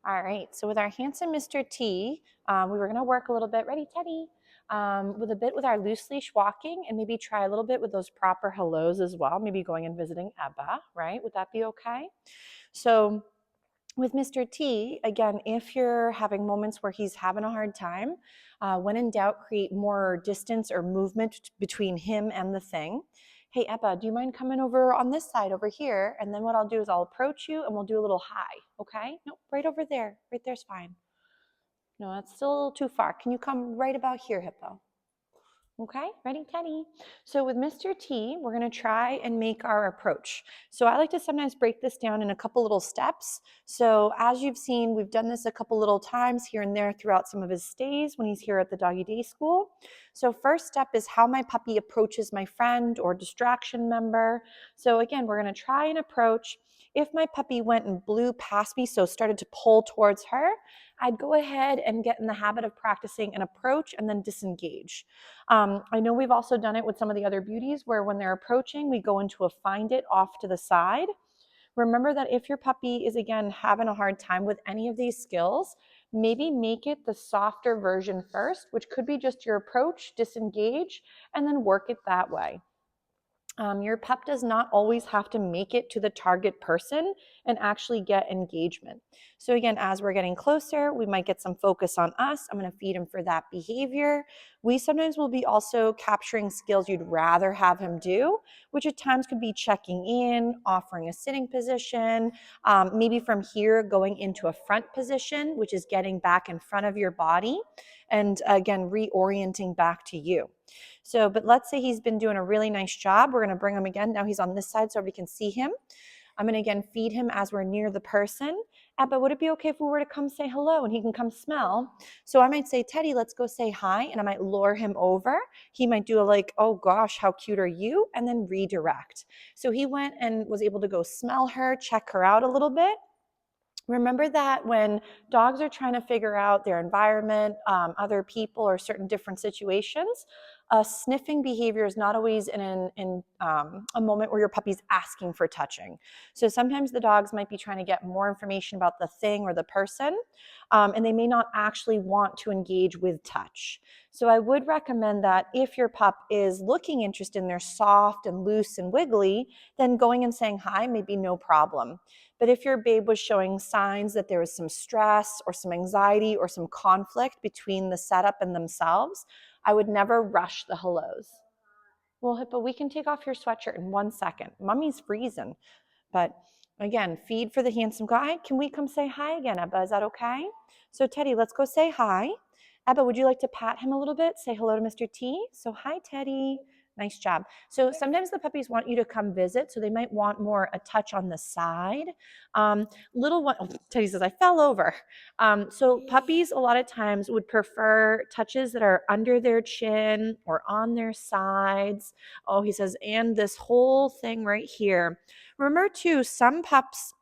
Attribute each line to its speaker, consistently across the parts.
Speaker 1: All right, so with our handsome Mr. T, we were gonna work a little bit, ready Teddy, with a bit with our loose leash walking and maybe try a little bit with those proper hellos as well, maybe going and visiting Ebba, right? Would that be okay? So with Mr. T, again, if you're having moments where he's having a hard time, when in doubt, create more distance or movement between him and the thing. Hey, Ebba, do you mind coming over on this side over here? And then what I'll do is I'll approach you and we'll do a little hi, okay? Nope, right over there. Right there's fine. No, that's still a little too far. Can you come right about here, Hippo? Okay, ready, Teddy? So with Mr. T, we're going to try and make our approach. So I like to sometimes break this down in a couple little steps. So as you've seen, we've done this a couple little times here and there throughout some of his stays when he's here at the doggy day school. So first step is how my puppy approaches my friend or distraction member. So again, we're going to try and approach. If my puppy went and blew past me, so started to pull towards her, I'd go ahead and get in the habit of practicing an approach and then disengage. I know we've also done it with some of the other beauties where when they're approaching, we go into a find it off to the side. Remember that if your puppy is, again, having a hard time with any of these skills, maybe make it the softer version first, which could be just your approach, disengage, and then work it that way. Your pup does not always have to make it to the target person and actually get engagement. So again, as we're getting closer, we might get some focus on us. I'm going to feed him for that behavior. We sometimes will be also capturing skills you'd rather have him do, which at times could be checking in, offering a sitting position, maybe from here going into a front position, which is getting back in front of your body, and again, reorienting back to you. So, but let's say he's been doing a really nice job. We're going to bring him again. Now he's on this side so everybody can see him. I'm going to again feed him as we're near the person. But would it be okay if we were to come say hello and he can come smell? So I might say, Teddy, let's go say hi. And I might lure him over. He might do a like, oh gosh, how cute are you? And then redirect. So he went and was able to go smell her, check her out a little bit. Remember that when dogs are trying to figure out their environment, other people, or certain different situations, sniffing behavior is not always in a moment where your puppy's asking for touching. So sometimes the dogs might be trying to get more information about the thing or the person, and they may not actually want to engage with touch. So I would recommend that if your pup is looking interested and they're soft and loose and wiggly, then going and saying hi may be no problem. But if your babe was showing signs that there was some stress or some anxiety or some conflict between the setup and themselves, I would never rush the hellos. Well, Hippo, we can take off your sweatshirt in 1 second. Mummy's freezing. But again, feed for the handsome guy. Can we come say hi again, Ebba? Is that okay? So Teddy, let's go say hi. Ebba, would you like to pat him a little bit? Say hello to Mr. T. So hi, Teddy. Nice job. So sometimes the puppies want you to come visit, so they might want more a touch on the side. Little one, oh, Teddy says, I fell over. So puppies a lot of times would prefer touches that are under their chin or on their sides. Oh, he says, and this whole thing right here. Remember too, some pups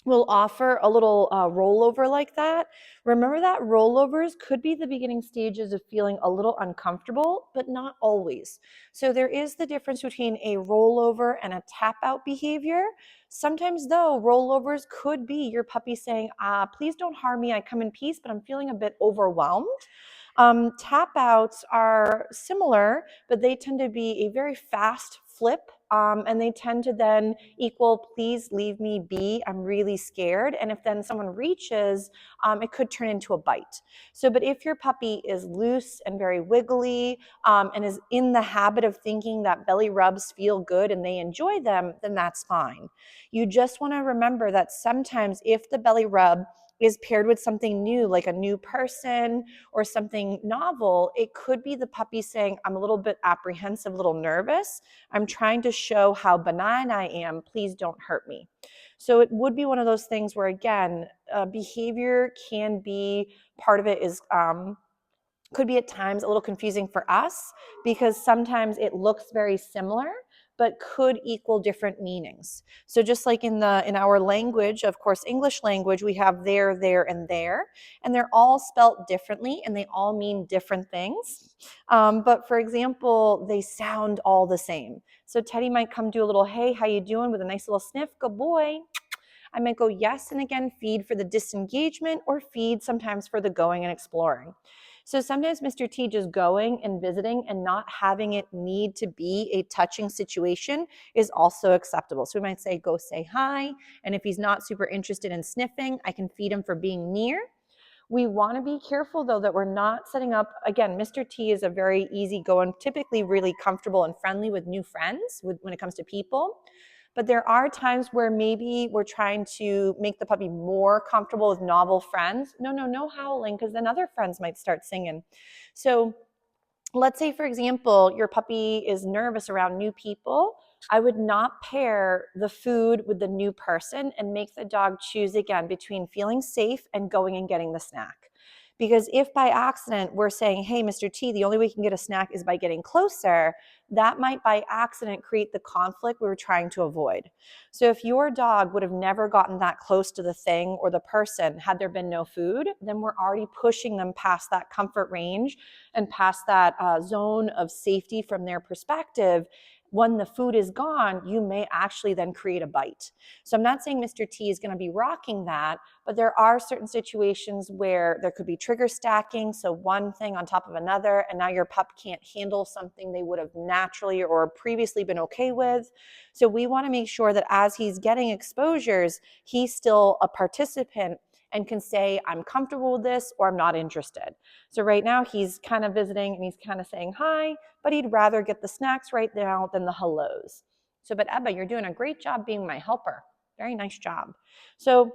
Speaker 1: will offer a little rollover like that. Remember that rollovers could be the beginning stages of feeling a little uncomfortable, but not always. So there is the difference between a rollover and a tap out behavior. Sometimes though, rollovers could be your puppy saying, please don't harm me, I come in peace, but I'm feeling a bit overwhelmed. Tap outs are similar, but they tend to be a very fast flip, and they tend to then equal, please leave me be, I'm really scared. And if then someone reaches, it could turn into a bite. So, but if your puppy is loose and very wiggly, and is in the habit of thinking that belly rubs feel good and they enjoy them, then that's fine. You just want to remember that sometimes if the belly rub is paired with something new, like a new person or something novel, it could be the puppy saying, I'm a little bit apprehensive, a little nervous. I'm trying to show how benign I am. Please don't hurt me. So it would be one of those things where, again, behavior can be, part of it is, could be at times a little confusing for us because sometimes it looks very similar, but could equal different meanings. So just like in our language, of course, English language, we have there, and they're all spelt differently and they all mean different things. But for example, they sound all the same. So Teddy might come do a little, hey, how you doing, with a nice little sniff, good boy. I might go yes, and again, feed for the disengagement, or feed sometimes for the going and exploring. So sometimes Mr. T just going and visiting and not having it need to be a touching situation is also acceptable. So we might say, go say hi. And if he's not super interested in sniffing, I can feed him for being near. We want to be careful though that we're not setting up, again, Mr. T is a very easygoing, typically really comfortable and friendly with new friends when it comes to people. But there are times where maybe we're trying to make the puppy more comfortable with novel friends. No howling, because then other friends might start singing. So let's say, for example, your puppy is nervous around new people. I would not pair the food with the new person and make the dog choose again between feeling safe and going and getting the snack. Because if by accident we're saying, hey, Mr. T, the only way you can get a snack is by getting closer, that might by accident create the conflict we were trying to avoid. So if your dog would have never gotten that close to the thing or the person had there been no food, then we're already pushing them past that comfort range and past that zone of safety from their perspective. When the food is gone, you may actually then create a bite. So I'm not saying Mr. T is going to be rocking that, but there are certain situations where there could be trigger stacking. So one thing on top of another, and now your pup can't handle something they would have naturally or previously been okay with. So we want to make sure that as he's getting exposures, he's still a participant and can say, I'm comfortable with this or I'm not interested. So right now he's kind of visiting and he's kind of saying hi, but he'd rather get the snacks right now than the hellos. So, but Ebba, you're doing a great job being my helper. Very nice job. So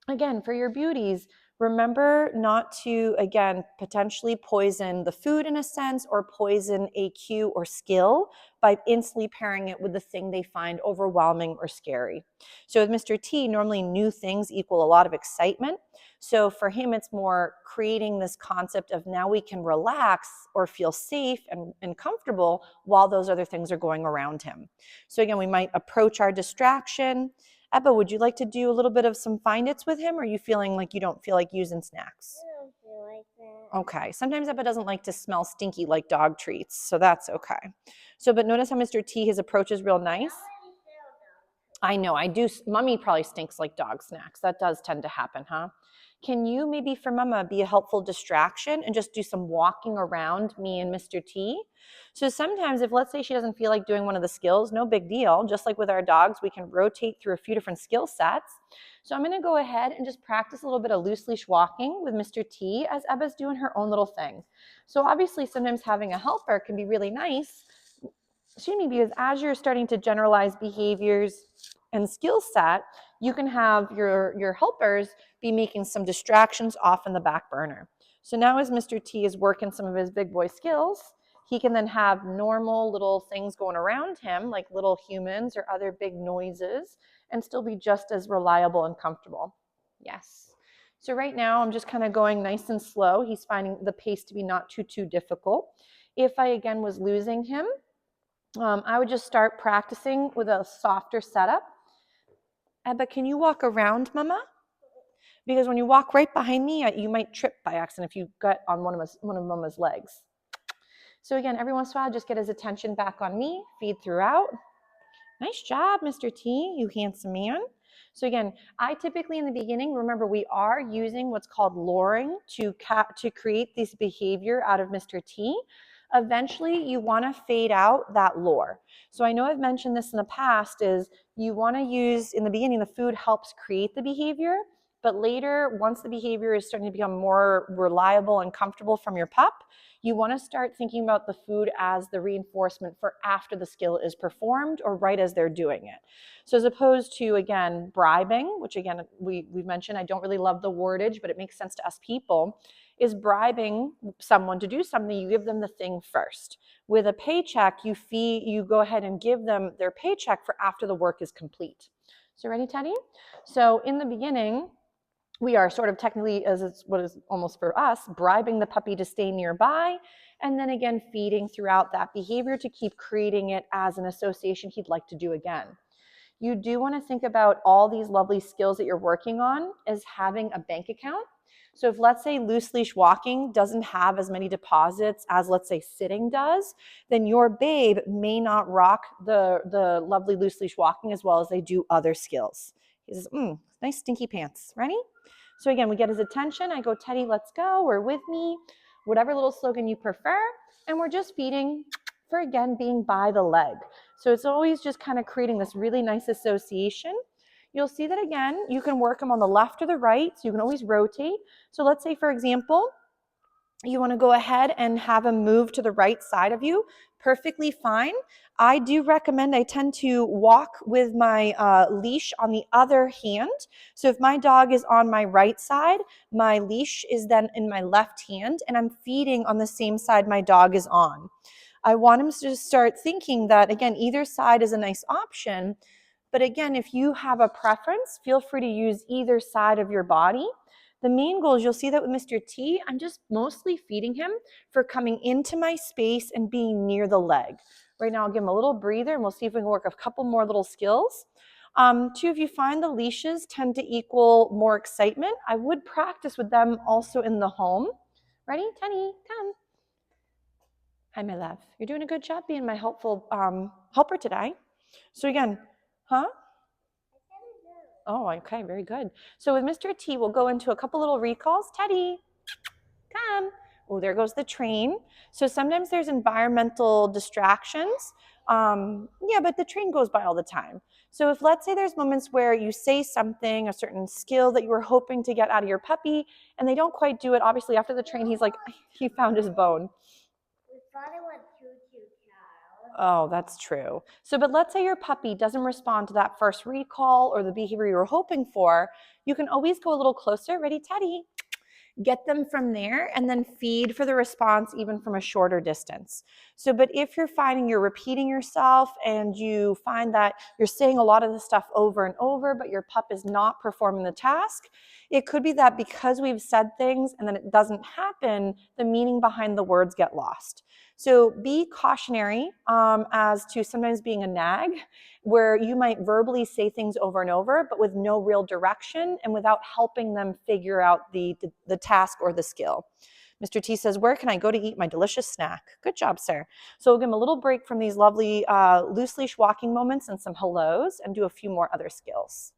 Speaker 1: again, for your beauties, remember not to, again, potentially poison the food in a sense or poison a cue or skill by instantly pairing it with the thing they find overwhelming or scary. So with Mr. T, normally new things equal a lot of excitement. So for him, it's more creating this concept of now we can relax or feel safe and comfortable while those other things are going around him. So again, we might approach our distraction. Ebba, would you like to do a little bit of some find its with him, or are you feeling like you don't feel like using snacks?
Speaker 2: I don't feel like that.
Speaker 1: Okay, sometimes Ebba doesn't like to smell stinky like dog treats, so that's okay. So, but notice how Mr. T, his approach is real nice. I know, I do. Mummy probably stinks like dog snacks. That does tend to happen, huh? Can you maybe for Mama be a helpful distraction and just do some walking around me and Mr. T? So sometimes if let's say she doesn't feel like doing one of the skills, no big deal. Just like with our dogs, we can rotate through a few different skill sets. So I'm gonna go ahead and just practice a little bit of loose leash walking with Mr. T as Ebba's doing her own little thing. So obviously sometimes having a helper can be really nice, because as you're starting to generalize behaviors and skill set, you can have your helpers be making some distractions off in the back burner. So now as Mr. T is working some of his big boy skills, he can then have normal little things going around him, like little humans or other big noises, and still be just as reliable and comfortable. Yes. So right now I'm just kind of going nice and slow. He's finding the pace to be not too difficult. If I again was losing him, I would just start practicing with a softer setup. Ebba, can you walk around Mama? Because when you walk right behind me, you might trip by accident if you got on one of Mama's legs. So again, every once in a while, just get his attention back on me, feed throughout. Nice job, Mr. T, you handsome man. So again, I typically in the beginning, remember we are using what's called luring to create this behavior out of Mr. T. Eventually, you want to fade out that lure. So I know I've mentioned this in the past is you want to use, in the beginning, the food helps create the behavior, but later, once the behavior is starting to become more reliable and comfortable from your pup, you want to start thinking about the food as the reinforcement for after the skill is performed or right as they're doing it. So as opposed to, again, bribing, which again, we've mentioned, I don't really love the wordage, but it makes sense to us people, is bribing someone to do something, you give them the thing first. With a paycheck, you go ahead and give them their paycheck for after the work is complete. So ready, Teddy? So in the beginning, we are sort of technically, as it's what is almost for us, bribing the puppy to stay nearby, and then again feeding throughout that behavior to keep creating it as an association he'd like to do again. You do want to think about all these lovely skills that you're working on as having a bank account. So if let's say loose leash walking doesn't have as many deposits as let's say sitting does, then your babe may not rock the lovely loose leash walking as well as they do other skills. He says, nice stinky pants. Ready? So again, we get his attention. I go, Teddy, let's go, or with me, whatever little slogan you prefer. And we're just feeding for, again, being by the leg. So it's always just kind of creating this really nice association. You'll see that, again, you can work them on the left or the right, so you can always rotate. So let's say, for example, you want to go ahead and have him move to the right side of you, perfectly fine. I do recommend, I tend to walk with my leash on the other hand. So if my dog is on my right side, my leash is then in my left hand, and I'm feeding on the same side my dog is on. I want him to start thinking that, again, either side is a nice option. But again, if you have a preference, feel free to use either side of your body. The main goal is, you'll see that with Mr. T, I'm just mostly feeding him for coming into my space and being near the leg. Right now, I'll give him a little breather, and we'll see if we can work a couple more little skills. Two, if you find the leashes tend to equal more excitement, I would practice with them also in the home. Ready? Teddy, come. Hi, my love. You're doing a good job being my helpful helper today. So again, huh? Oh, okay, very good. So with Mr. T, we'll go into a couple little recalls. Teddy, come. Oh, there goes the train. So sometimes there's environmental distractions. Yeah, but the train goes by all the time. So if, let's say, there's moments where you say something, a certain skill that you were hoping to get out of your puppy, and they don't quite do it, obviously after the train, he's like, he found his bone.
Speaker 2: We thought it went choo-choo, Charles.
Speaker 1: Oh, that's true. So, but let's say your puppy doesn't respond to that first recall or the behavior you were hoping for. You can always go a little closer. Ready, Teddy? Get them from there and then feed for the response even from a shorter distance. So, but if you're finding you're repeating yourself and you find that you're saying a lot of the stuff over and over, but your pup is not performing the task, it could be that because we've said things and then it doesn't happen, the meaning behind the words get lost. So be cautionary as to sometimes being a nag, where you might verbally say things over and over, but with no real direction and without helping them figure out the task or the skill. Mr. T says, where can I go to eat my delicious snack? Good job, sir. So we'll give him a little break from these lovely loose leash walking moments and some hellos, and do a few more other skills.